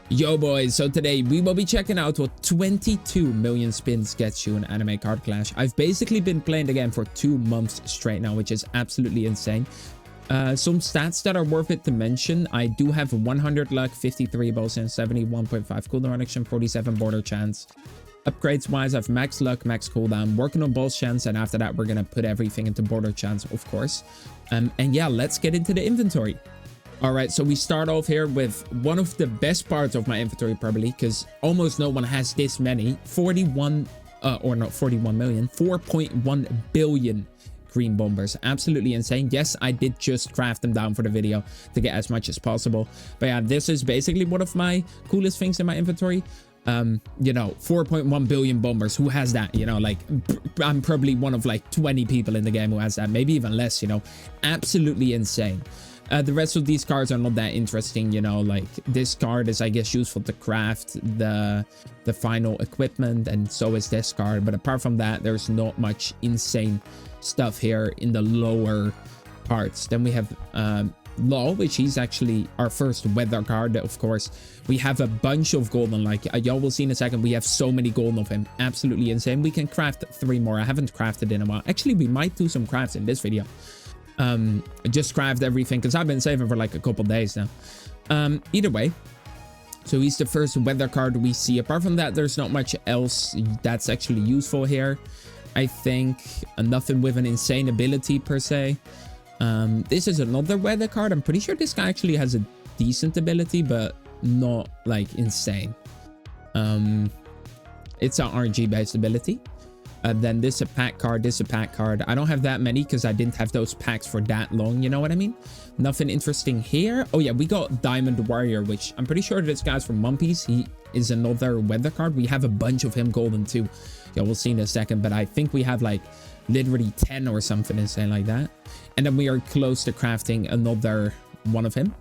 Yo boys, so today we will be checking out what 22 million spins gets you in Anime Card Clash. I've basically been playing the game for 2 months straight now, which is absolutely insane. Some stats that are worth it to mention. I do have 100 luck, 53 balls in, 71.5 cooldown reduction, 47 border chance. Upgrades wise, I have max luck, max cooldown, working on balls chance, and after that we're gonna put everything into border chance, of course. And yeah, let's get into the inventory. All right, so we start off here with one of the best parts of my inventory, probably, because almost no one has this many. 4.1 billion green bombers. Absolutely insane. Yes, I did just craft them down for the video to get as much as possible. But yeah, this is basically one of my coolest things in my inventory. You know, 4.1 billion bombers. Who has that? You know, like, I'm probably one of like 20 people in the game who has that. Maybe even less, you know. Absolutely insane. The rest of these cards are not that interesting, you know, like this card is, I guess, useful to craft the final equipment, and so is this card. But apart from that, there's not much insane stuff here in the lower parts. Then we have Law, which is actually our first weather card, of course. We have a bunch of golden, like y'all will see in a second. We have so many golden of him. Absolutely insane. We can craft 3 more. I haven't crafted in a while. Actually, we might do some crafts in this video. Just craft everything because I've been saving for like a couple days now. Either way, so he's the first weather card we see. Apart from that, there's not much else that's actually useful here. I think nothing with an insane ability per se. This is another weather card. I'm pretty sure this guy actually has a decent ability, but not like insane. It's an RNG based ability. Then this is a pack card, this is a pack card. I don't have that many because I didn't have those packs for that long, you know what I mean? Nothing interesting here. Oh yeah, we got Diamond Warrior, which I'm pretty sure this guy's from One Piece. He is another weather card. We have a bunch of him golden too. Yeah, we'll see in a second, but I think we have like literally 10 or something insane like that. And then we are close to crafting another one of him.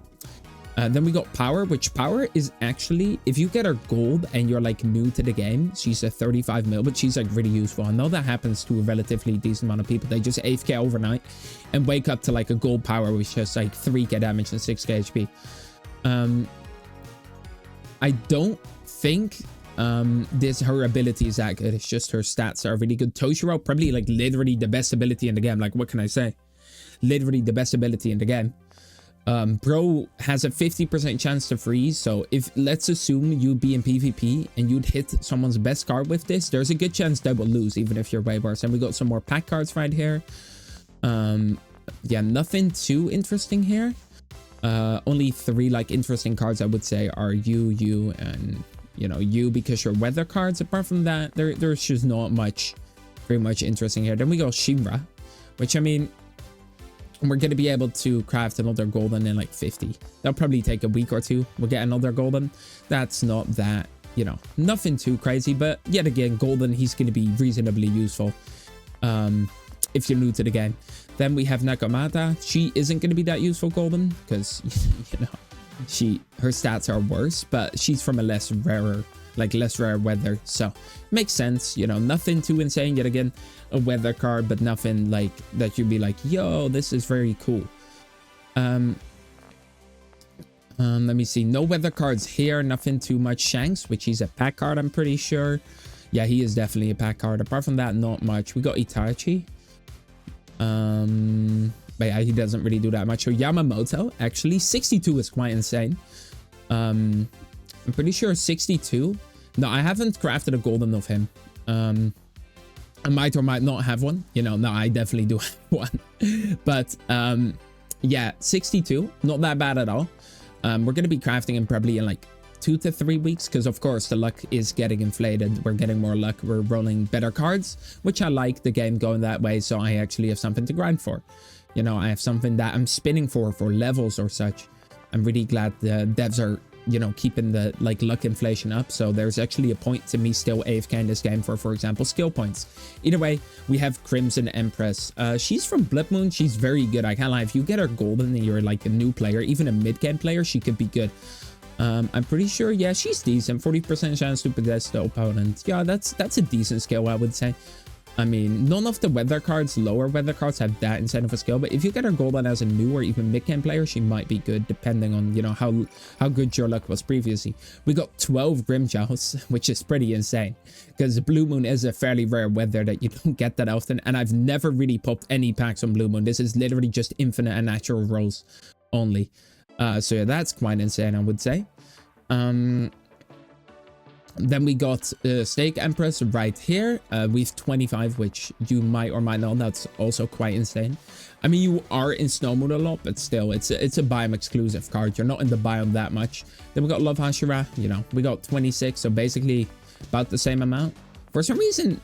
Then we got Power, which Power is actually, if you get her gold and you're like new to the game, she's a 35 mil, but she's like really useful. I know that happens to a relatively decent amount of people. They just AFK overnight and wake up to like a gold Power, which has like 3k damage and 6k HP. I don't think her ability is that good. It's just her stats are really good. Toshiro, probably like literally the best ability in the game. Like, what can I say? Literally the best ability in the game. Bro has a 50% chance to freeze, so if let's assume you'd be in PvP and you'd hit someone's best card with this, there's a good chance they will lose even if you're way worse. And we got some more pack cards right here. Yeah, nothing too interesting here. Only 3 like interesting cards I would say are you, and you know, you because you're weather cards. Apart from that, there's just not very much interesting here. Then we go Shinra, which I mean, we're going to be able to craft another golden in like 50. That'll probably take a week or 2. We'll get another golden. That's not that, you know, nothing too crazy. But yet again, golden, he's going to be reasonably useful if you're new to the game. Then we have Nakamata. She isn't going to be that useful golden because, you know, her stats are worse. But she's from a less rare weather. So makes sense. You know, nothing too insane. Yet again, a weather card, but nothing like that you'd be like, yo, this is very cool. Let me see. No weather cards here. Nothing too much. Shanks, which is a pack card, I'm pretty sure. Yeah, he is definitely a pack card. Apart from that, not much. We got Itachi. But yeah, he doesn't really do that much. So Yamamoto, actually, 62 is quite insane. I'm pretty sure 62. No, I haven't crafted a golden of him. I might or might not have one. You know, no, I definitely do have one. But yeah, 62. Not that bad at all. We're going to be crafting him probably in like 2 to 3 weeks. Because, of course, the luck is getting inflated. We're getting more luck. We're rolling better cards. Which I like the game going that way. So I actually have something to grind for. You know, I have something that I'm spinning for levels or such. I'm really glad the devs are, you know, keeping the like luck inflation up. So there's actually a point to me still AFK in this game for example, skill points. Either way, we have Crimson Empress. She's from Blood Moon. She's very good. I can't lie. If you get her golden and you're like a new player, even a mid-game player, she could be good. I'm pretty sure, yeah, she's decent. 40% chance to possess the opponent. Yeah, that's a decent skill, I would say. I mean, none of the weather cards, lower weather cards, have that insane of a skill. But if you get her golden as a new or even mid-game player, she might be good, depending on, you know, how good your luck was previously. We got 12 Grimjaws, which is pretty insane, because Blue Moon is a fairly rare weather that you don't get that often. And I've never really popped any packs on Blue Moon. This is literally just infinite and natural rolls only. So yeah, that's quite insane, I would say. Then we got Snake Empress right here. We've 25, which you might or might not. That's also quite insane. I mean, you are in snow mode a lot, but still, it's a biome exclusive card. You're not in the biome that much. Then we got Love Hashira. You know, we got 26, so basically about the same amount. For some reason,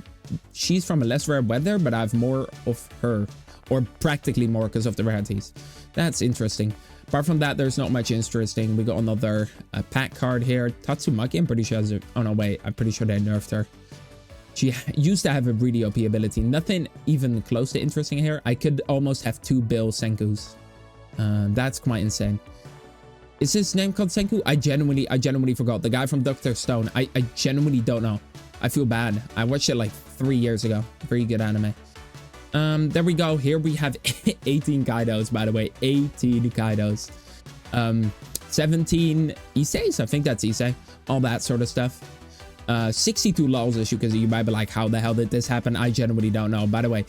she's from a less rare weather, but I have more of her, or practically more because of the rarities. That's interesting. Apart from that, there's not much interesting. We got another pack card here. Tatsumaki, I'm pretty sure has a... Oh, no, wait. I'm pretty sure they nerfed her. She used to have a really OP ability. Nothing even close to interesting here. I could almost have 2 Bill Senkus. That's quite insane. Is his name called Senku? I genuinely forgot. The guy from Dr. Stone. I genuinely don't know. I feel bad. I watched it like 3 years ago. Very good anime. There we go. Here we have 18 Kaidos, by the way. 18 Kaidos. 17 Issei's. I think that's Issei. All that sort of stuff. 62 lols, as you can see. You might be like, how the hell did this happen? I genuinely don't know. By the way,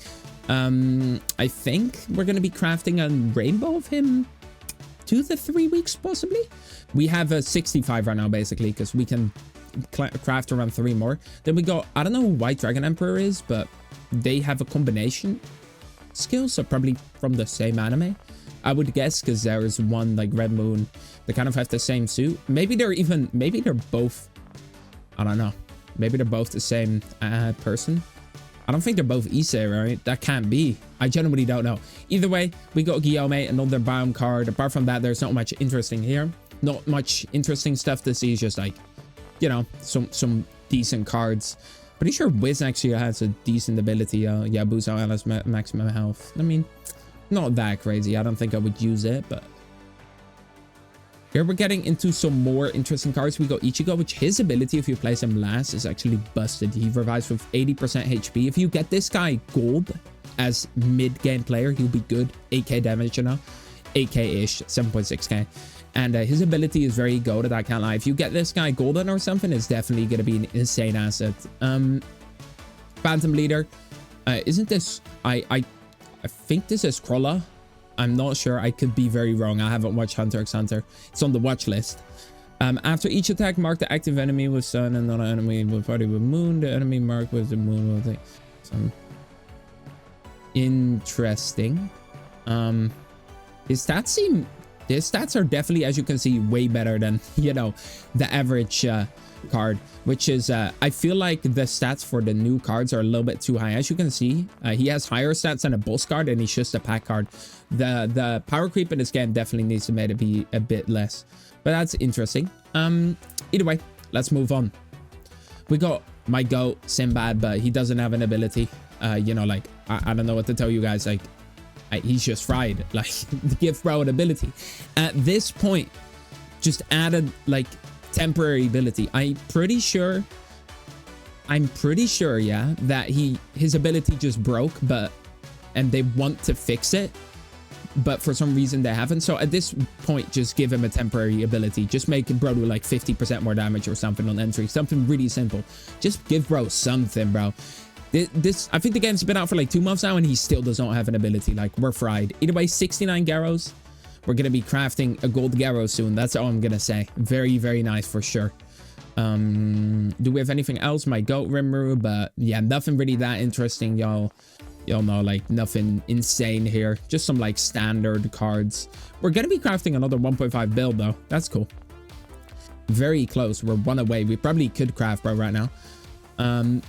I think we're going to be crafting a rainbow of him 2 to 3 weeks, possibly. We have a 65 right now, basically, because we can craft around 3 more. Then we got, I don't know who White Dragon Emperor is, but they have a combination skill, so probably from the same anime, I would guess, because there is one like Red Moon. They kind of have the same suit. Maybe they're both, I don't know. Maybe they're both the same person. I don't think they're both Issei, right? That can't be. I genuinely don't know. Either way, we got Guillaume, another biome card. Apart from that, there's not much interesting here. Not much interesting stuff to see. It's just like, you know, some decent cards. Pretty sure Wiz actually has a decent ability. Yeah, boost out Alice maximum health. I mean, not that crazy. I don't think I would use it, but here we're getting into some more interesting cards. We got Ichigo, which his ability, if you place him last, is actually busted. He revives with 80% HP. If you get this guy gold as mid-game player, he'll be good. 8k damage, you know, 8k-ish, 7.6k. And his ability is very goated, I can't lie. If you get this guy golden or something, it's definitely going to be an insane asset. Phantom Leader. Isn't this... I think this is Crulla. I'm not sure. I could be very wrong. I haven't watched Hunter x Hunter. It's on the watch list. After each attack, mark the active enemy with sun and not enemy with party with moon. The enemy marked with the moon will take some... Interesting. His stats seem... His stats are definitely, as you can see, way better than, you know, the average card, which is, I feel like the stats for the new cards are a little bit too high. As you can see, he has higher stats than a boss card, and he's just a pack card. The power creep in this game definitely needs to maybe be a bit less, but that's interesting. Either way, let's move on. We got my goat, Sinbad, but he doesn't have an ability. You know, like, I don't know what to tell you guys, like, he's just fried. Like, give bro an ability. At this point, just added like temporary ability. I'm pretty sure, yeah, that his ability just broke, and they want to fix it, but for some reason they haven't. So at this point, just give him a temporary ability. Just make bro do like 50% more damage or something on entry. Something really simple. Just give bro something, bro. I think the game's been out for like 2 months now, and he still does not have an ability. Like, we're fried. Either way, 69 Garrows. We're going to be crafting a gold Garrow soon. That's all I'm going to say. Very, very nice for sure. Do we have anything else? My goat Rimuru, but yeah, nothing really that interesting, y'all. Y'all know, like, nothing insane here. Just some like standard cards. We're going to be crafting another 1.5 build though. That's cool. Very close. We're 1 away. We probably could craft bro right now.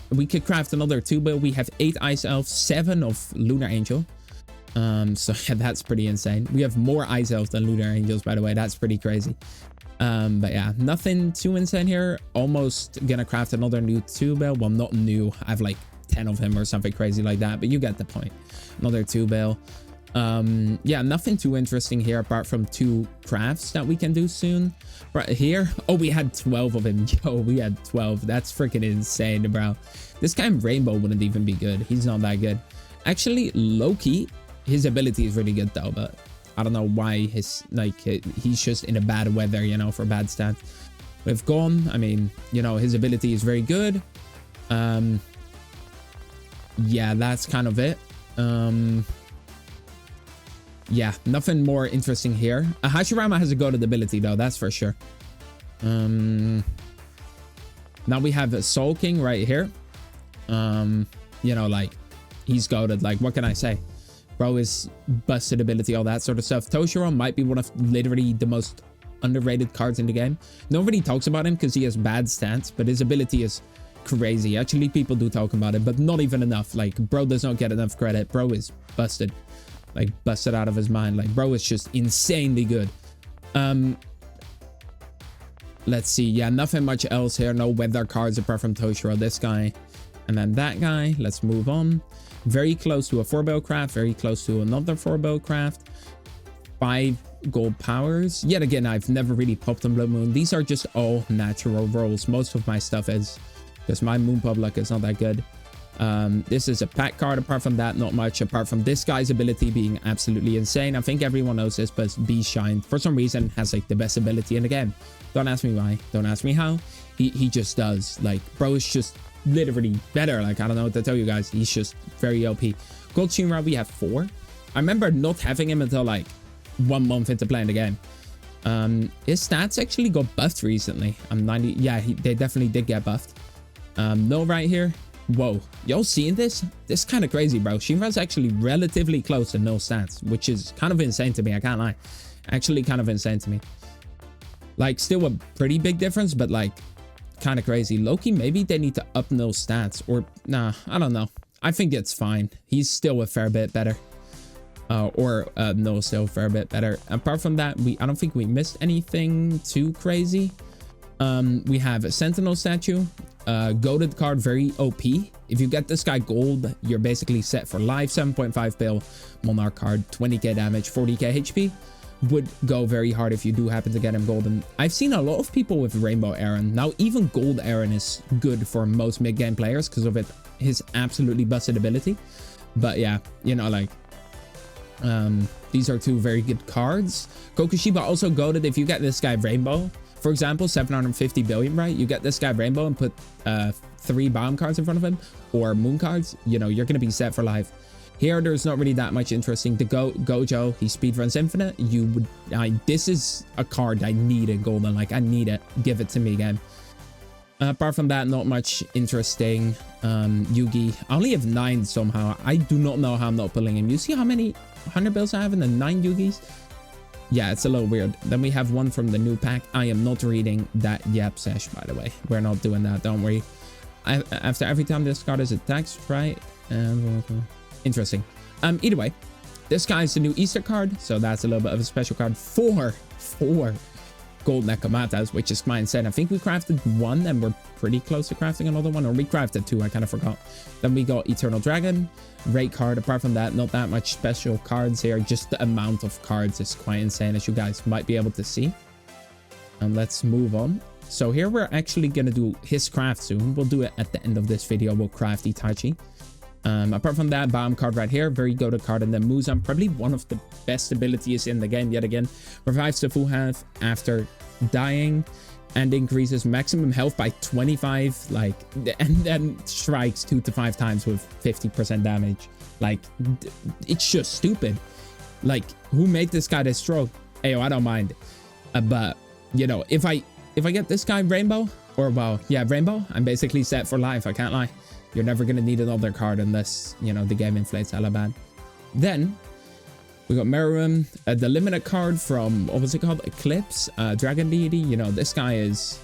We could craft another 2 build. We have 8 Ice Elves, 7 of Lunar Angel. So yeah, that's pretty insane. We have more Ice Elves than Lunar Angels, by the way. That's pretty crazy. But yeah, nothing too insane here. Almost gonna craft another new 2 build. Well, not new. I have like 10 of him or something crazy like that, but you get the point. Another 2 build. Yeah, nothing too interesting here apart from 2 crafts that we can do soon. Right here, oh, we had 12 of him. Yo, we had 12. That's freaking insane, bro. This guy in Rainbow wouldn't even be good. He's not that good. Actually, low-key, his ability is really good though, but I don't know why his, like, he's just in a bad weather, you know, for bad stats. With Gon, I mean, you know, his ability is very good. Yeah, that's kind of it. Yeah, nothing more interesting here. Hashirama has a goated ability though, that's for sure. Now we have a Soul King right here. You know, like, he's goated. Like, what can I say? Bro is busted ability, all that sort of stuff. Toshiro might be one of literally the most underrated cards in the game. Nobody talks about him because he has bad stats, but his ability is crazy. Actually, people do talk about it, but not even enough. Like, bro does not get enough credit. Bro is busted. Like, busted out of his mind. Like, bro is just insanely good. Let's see. Yeah, nothing much else here. No weather cards apart from Toshiro. This guy. And then that guy. Let's move on. Very close to a 4-bill craft. Very close to another 4-bill craft. 5 gold powers. Yet again, I've never really popped on Blood Moon. These are just all natural rolls. Most of my stuff is. Because my Moon Pop luck is not that good. This is a pack card. Apart from that, not much. Apart from this guy's ability being absolutely insane. I think everyone knows this, but B-Shine, for some reason, has like the best ability in the game. Don't ask me why. Don't ask me how. He just does. Like, bro is just literally better. Like, I don't know what to tell you guys. He's just very OP. Gold Shinra, we have 4. I remember not having him until like 1 month into playing the game. His stats actually got buffed recently. I'm 90. Yeah, they definitely did get buffed. No right here. Whoa, y'all seeing this? This is kind of crazy, bro. Shinra's actually relatively close to no stats, which is kind of insane to me. I can't lie. Actually kind of insane to me. Like, still a pretty big difference, but like kind of crazy. Loki, maybe they need to up no stats, or nah, I don't know. I think it's fine. He's still a fair bit better. No, still a fair bit better. Apart from that, I don't think we missed anything too crazy. We have a Sentinel statue. Goated card, very OP. If you get this guy gold, you're basically set for life. 7.5 bill Monarch card, 20k damage, 40k HP. Would go very hard if you do happen to get him golden. I've seen a lot of people with Rainbow Aaron. Now, even Gold Aaron is good for most mid-game players because of his absolutely busted ability. But yeah, you know, like, these are 2 very good cards. Kokushiba also goated. If you get this guy Rainbow, for example, 750 billion, right? You get this guy Rainbow and put 3 bomb cards in front of him, or moon cards, you know, you're going to be set for life. Here, there's not really that much interesting. The Gojo, he speedruns infinite. This is a card I need in golden. Like, I need it. Give it to me again. Apart from that, not much interesting. Yugi, I only have 9 somehow. I do not know how I'm not pulling him. You see how many 100 bills I have in the 9 Yugis? Yeah, it's a little weird. Then we have one from the new pack. I am not reading that Yap Sesh, by the way. We're not doing that, don't worry. After every time this card is attacked, right? Interesting. Either way, this guy is the new Easter card, so that's a little bit of a special card. 4 gold Nekamatas, which is quite insane. I think we crafted 1 and we're pretty close to crafting another one, or we crafted 2, I kind of forgot. Then we got Eternal Dragon, great card. Apart from that, not that much special cards here. Just the amount of cards is quite insane, as you guys might be able to see. And let's move on. So here we're actually going to do his craft soon. We'll do it at the end of this video. We'll craft Itachi. Apart from that, bomb card right here, very goated card. And then Muzan, probably one of the best abilities in the game yet again. Revives to full health after dying and increases maximum health by 25, like, and then strikes 2 to 5 times with 50% damage. Like, it's just stupid. Like, who made this guy this strong? Ayo, I don't mind. But, you know, if I get this guy Rainbow, or, well, yeah, Rainbow, I'm basically set for life. I can't lie. You're never going to need another card unless, you know, the game inflates hella bad. Then, we got Meruem, the limited card from, what was it called? Eclipse, Dragon Deity. You know, this guy is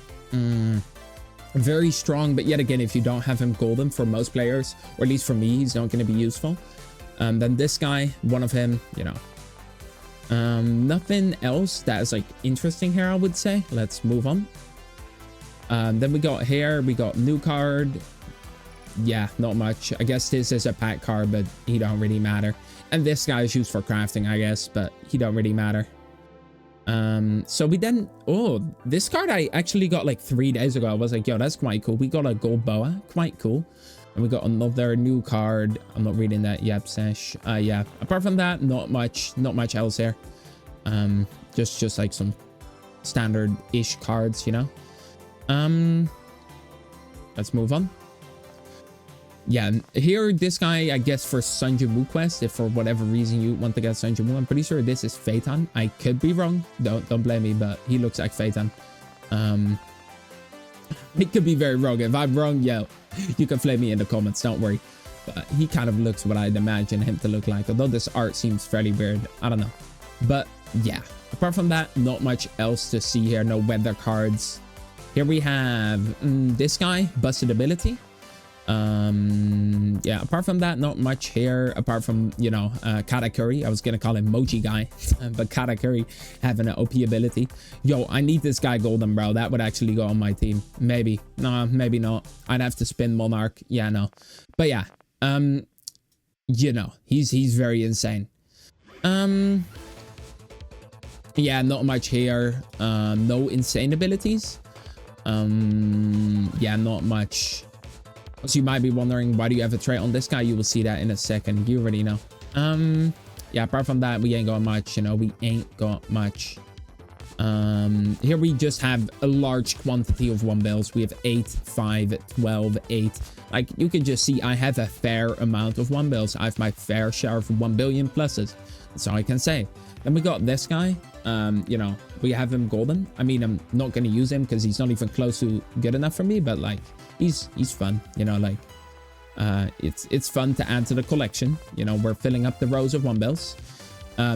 very strong, but yet again, if you don't have him golden for most players, or at least for me, he's not going to be useful. Then this guy, one of him, you know. Nothing else that is, like, interesting here, I would say. Let's move on. Then we got here, we got new card. Yeah, not much. I guess this is a pack card, but he don't really matter. And this guy is used for crafting, I guess, but he don't really matter. So we then, oh, this card I actually got like 3 days ago. I was like, yo, that's quite cool. We got a gold boa, quite cool. And we got another new card. I'm not reading that yet, Sesh. Yeah, apart from that, not much else here. Just like some standard-ish cards, you know. Let's move on. Yeah, here, this guy, I guess, for Sunjumu quest, if for whatever reason you want to get Sunjumu, I'm pretty sure this is Phaeton. I could be wrong. Don't blame me, but he looks like Phaeton. It could be very wrong. If I'm wrong, yo, you can flame me in the comments. Don't worry. But he kind of looks what I'd imagine him to look like. Although this art seems fairly weird. I don't know. But yeah, apart from that, not much else to see here. No weather cards. Here we have this guy, busted ability. Yeah, apart from that, not much here, apart from, you know, Katakuri. I was gonna call him Mochi guy, but Katakuri having an OP ability. Yo, I need this guy golden, bro. That would actually go on my team. Maybe. No, maybe not. I'd have to spin Monarch. Yeah, no. But yeah, you know, he's very insane. Yeah, not much here. No insane abilities. Yeah, not much. So you might be wondering, why do you have a trait on this guy? You will see that in a second. You already know. Yeah, apart from that, we ain't got much, you know. We ain't got much. Here we just have a large quantity of 1 bills. We have 8, 5, 12, 8. Like, you can just see I have a fair amount of 1 bills. I have my fair share of 1 billion pluses. That's all I can say. Then we got this guy. You know, we have him golden. I mean, I'm not going to use him because he's not even close to good enough for me, but like, he's fun, you know, like, it's fun to add to the collection. You know, we're filling up the rows of 1 bills.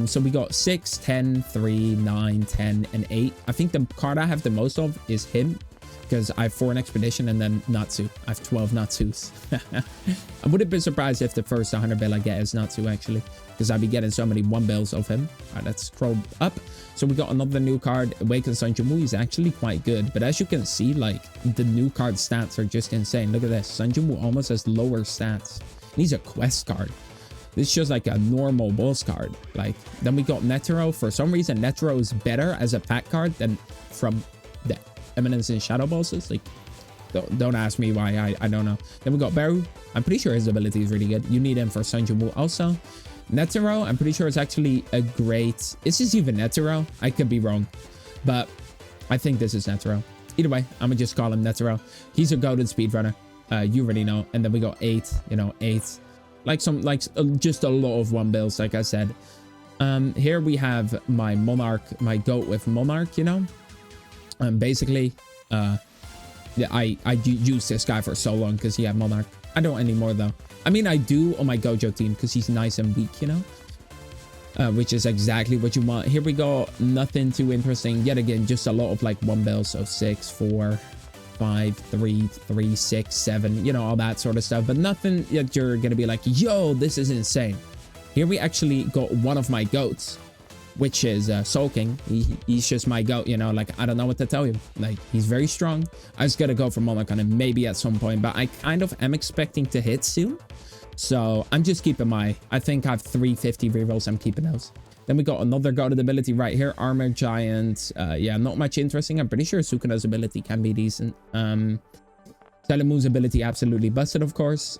So we got 6, 10, 3, 9, 10, and 8. I think the card I have the most of is him, because I have 4 in Expedition and then Natsu. I have 12 Natsus. I wouldn't be surprised if the first 100 bill I get is Natsu, actually, because I'd be getting so many 1 bills of him. All right, let's scroll up. So we got another new card. Awaken Sunjumu is actually quite good, but as you can see, like, the new card stats are just insane. Look at this. Sunjumu almost has lower stats. And he's a quest card. This is just like a normal boss card. Like, then we got Netero. For some reason, Netero is better as a pack card than from the Eminence and Shadow bosses. Like, don't ask me why. I don't know. Then we got Beru. I'm pretty sure his ability is really good. You need him for Sunjumu also. Netero, I'm pretty sure it's actually a great... Is this even Netero? I could be wrong, but I think this is Netero. Either way, I'm gonna just call him Netero. He's a goated speedrunner. You already know. And then we got 8, you know, 8. Just a lot of 1 bills, like I said. Here we have my Monarch, my goat with Monarch, you know. Basically, yeah, I used this guy for so long because he had Monarch. I don't anymore though. I mean, I do on my Gojo team because he's nice and weak, you know, which is exactly what you want. Here we go. Nothing too interesting. Yet again, just a lot of like 1 bill. So 6, 4, 5, 3, 3, 6, 7, you know, all that sort of stuff. But nothing that you're going to be like, yo, this is insane. Here we actually got one of my goats, which is Soul King. He's just my goat, you know, like, I don't know what to tell you. Like, he's very strong. I just gotta go for Monarch on him maybe at some point, but I kind of am expecting to hit soon. So I'm just keeping I think I have 350 rerolls. I'm keeping those. Then we got another goated ability right here, Armor Giant. Yeah, not much interesting. I'm pretty sure Sukuna's ability can be decent. Telemu's ability absolutely busted, of course.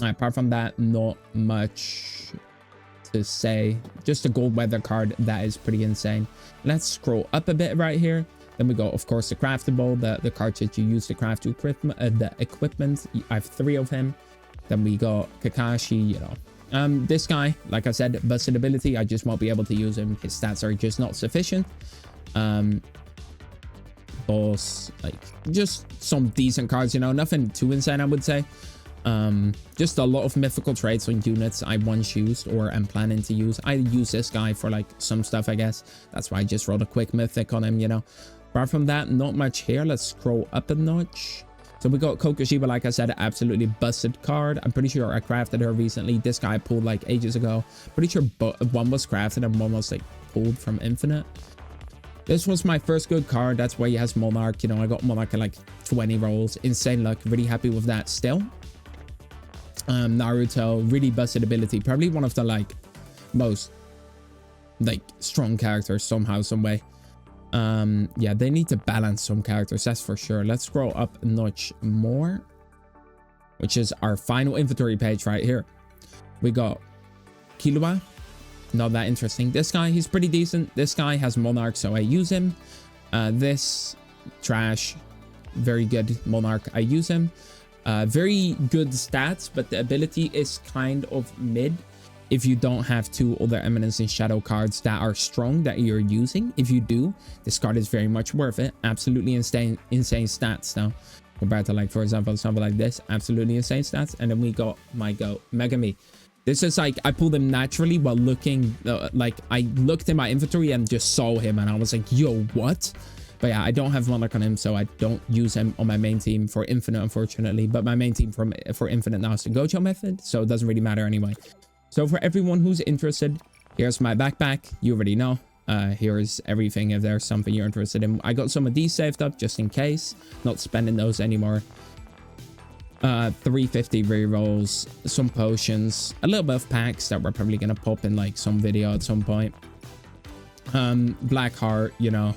Apart from that, not much to say. Just a gold weather card that is pretty insane. Let's scroll up a bit right here. Then we go, of course, the craftable, the cards that you use to craft the equipment. I have 3 of him. Then we got Kakashi, you know. This guy, like I said, busted ability. I just won't be able to use him. His stats are just not sufficient. Boss, like, just some decent cards, you know, nothing too insane, I would say. Just a lot of mythical traits on units I once used or am planning to use. I use this guy for like some stuff, I guess. That's why I just rolled a quick mythic on him, you know. Apart from that, not much here. Let's scroll up a notch. So we got Kokoshiba, like I said, absolutely busted card. I'm pretty sure I crafted her recently. This guy I pulled like ages ago. Pretty sure one was crafted and one was like pulled from Infinite. This was my first good card. That's why he has Monarch. You know, I got Monarch in like 20 rolls. Insane luck. Really happy with that still. Naruto, really busted ability. Probably one of the like most like strong characters somehow, some way. Yeah, they need to balance some characters, that's for sure. Let's scroll up a notch more, which is our final inventory page right here. We got Killua, not that interesting. This guy, he's pretty decent. This guy has Monarch, so I use him. This trash, very good Monarch, I use him. Very good stats, but the ability is kind of mid if you don't have two other Eminence and Shadow cards that are strong that you're using. If you do, this card is very much worth it. Absolutely insane stats now compared to, like, for example, something like this. Absolutely insane stats. And then we got my goat, Megami. This is like, I pulled him naturally while looking, like, I looked in my inventory and just saw him and I was like, yo, what? But yeah, I don't have Monarch on him, so I don't use him on my main team for Infinite, unfortunately. But my main team for Infinite now is the Gojo method, so it doesn't really matter anyway. So for everyone who's interested, here's my backpack. You already know. Here's everything if there's something you're interested in. I got some of these saved up just in case. Not spending those anymore. 350 rerolls, some potions, a little bit of packs that we're probably gonna pop in like some video at some point. Black Heart, you know,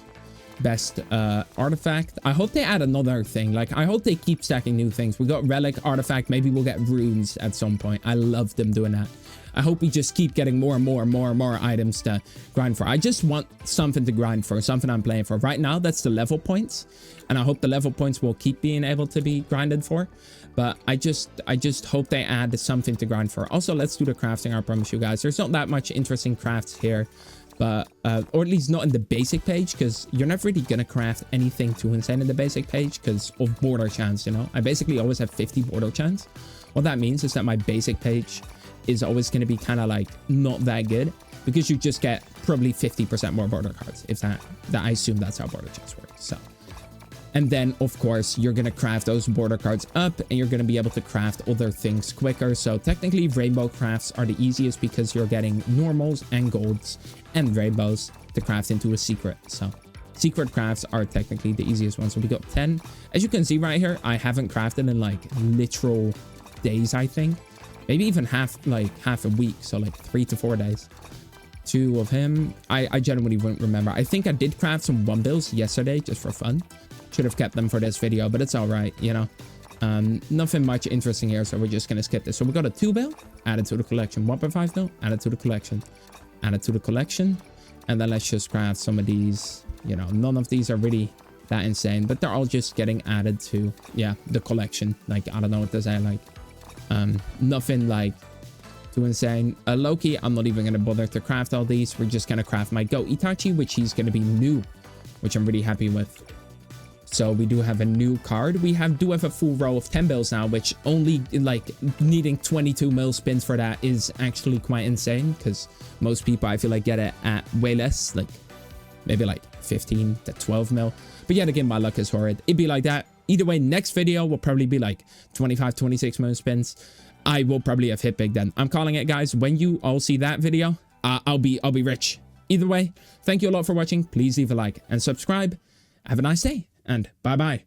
best artifact. I hope they add another thing. Like, I hope they keep stacking new things. We got relic, artifact, maybe we'll get runes at some point. I love them doing that. I hope we just keep getting more and more items to grind for. I just want something to grind for, something I'm playing for. Right now, that's the level points. And I hope the level points will keep being able to be grinded for. But I just hope they add something to grind for. Also, let's do the crafting, I promise you guys. There's not that much interesting crafts here. But, or at least not in the basic page, because you're not really going to craft anything too insane in the basic page because of border chance, you know. I basically always have 50 border chance. What that means is that my basic page is always going to be kind of like not that good because you just get probably 50% more border cards. If that I assume that's how border chance works. So, and then of course you're going to craft those border cards up and you're going to be able to craft other things quicker. So technically rainbow crafts are the easiest because you're getting normals and golds and rainbows to craft into a secret. So secret crafts are technically the easiest ones. So we got 10. As you can see right here, I haven't crafted in like literal days, I think. Maybe even half a week. So like 3 to 4 days. 2 of him. I genuinely wouldn't remember. I think I did craft some 1-bills yesterday just for fun. Should have kept them for this video, but it's all right, you know. Nothing much interesting here, so we're just gonna skip this. So we got a 2-bill added to the collection. 1.5 bill added to the collection. Added to the collection. And then let's just craft some of these. You know, none of these are really that insane, but they're all just getting added to, yeah, the collection. Like, I don't know what to say, like, nothing like too insane. Loki, I'm not even gonna bother to craft all these. We're just gonna craft my Go Itachi, which he's gonna be new, which I'm really happy with. So we do have a new card. We do have a full row of 10 bills now, which only like needing 22 mil spins for that is actually quite insane because most people I feel like get it at way less, like maybe like 15 to 12 mil. But yet again, my luck is horrid. It'd be like that. Either way, next video will probably be like 25, 26 mil spins. I will probably have hit big then. I'm calling it, guys. When you all see that video, I'll be rich. Either way, thank you a lot for watching. Please leave a like and subscribe. Have a nice day and bye-bye.